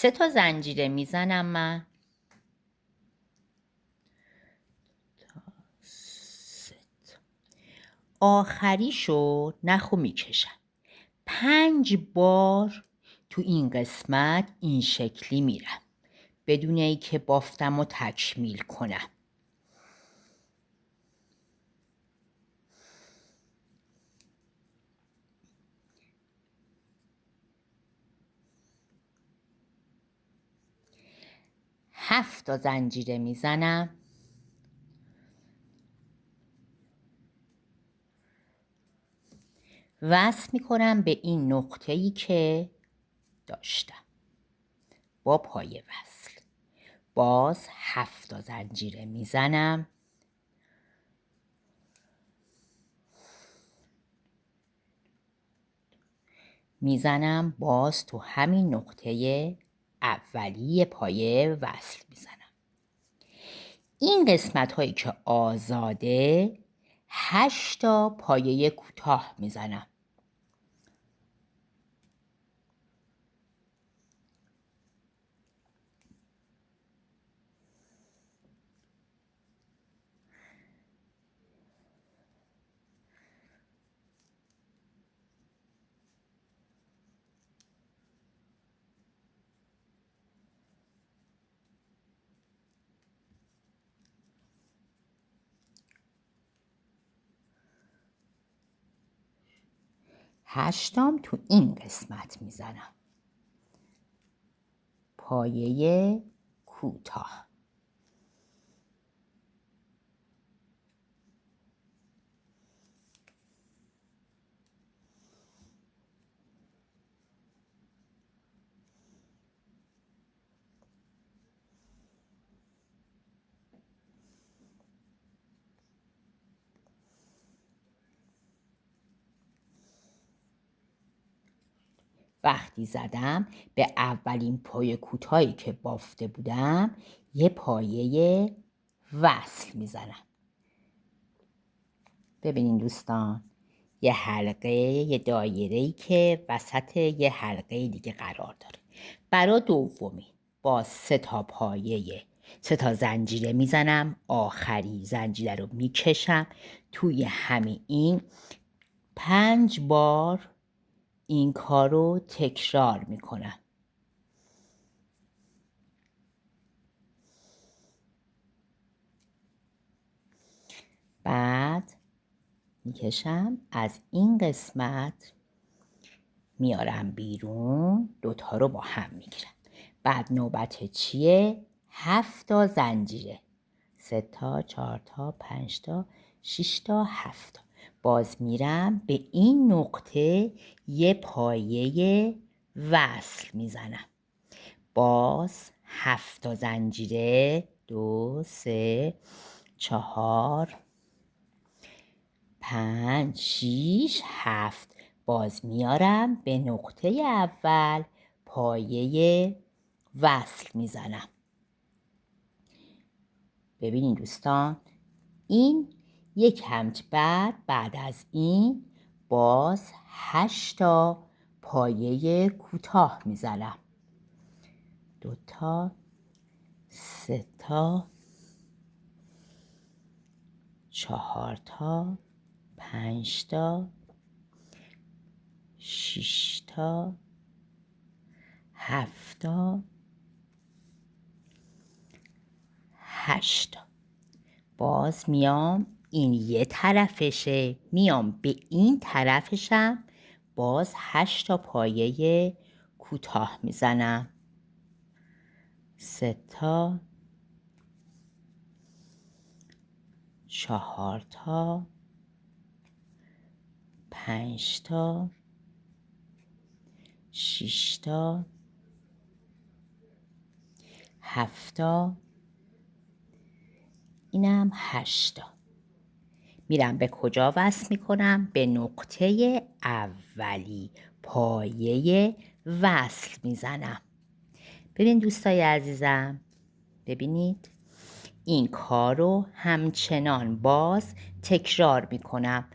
3 تا زنجیره میزنم من. 3 تا. آخریشو نخو میکشم. 5 بار تو این قسمت این شکلی میرم بدون ای که بافتم و تکمیل کنم. هفت تا زنجیره میزنم. وصل میکنم به این نقطه‌ای که داشتم با پای وصل. باز 7 تا زنجیره میزنم. باز تو همین نقطه اولی پای وصل میزنم. این قسمت هایی که آزاده 8 تا پایه کوتاه میزنم. هشتم تو این قسمت میزنم. پایه کوتاه. وقتی زدم به اولین پایه کوتاهی که بافته بودم یه پایه وصل میزنم. ببینین دوستان، یه حلقه، یه دایره‌ای که وسط یه حلقه دیگه قرار داره. برای دومی با 3 تا پایه 3 تا زنجیره میزنم. آخری زنجیره رو میکشم توی همین این 5 بار این کار رو تکرار میکنم. بعد میکشم از این قسمت میارم بیرون، 2 تا رو با هم میگیرم. بعد نوبت چیه؟ 7 تا زنجیره. 3 تا، 4 تا، 5 تا، 6 تا، 7 تا. باز میرم به این نقطه یه پایه وصل میزنم. باز 7 تا زنجیره. 2 3 4 5 6 7. باز میارم به نقطه اول پایه وصل میزنم. ببینین دوستان، این یک همچ بعد از این باز 8 تا پایه کوتاه میزنم. 2 تا، 3 تا، 4 تا، 5 تا، 6 تا، 7 تا، 8 تا. باز میام این یه طرفشه، میام به این طرفشم باز 8 تا پایه کوتاه میزنم. 3 تا، 4 تا، 5 تا، 6 تا، 7 تا، اینم 8 تا. میرم به کجا وصل میکنم؟ به نقطه اولی پایه وصل میزنم. ببین دوستای عزیزم، ببینید این کار رو همچنان باز تکرار میکنم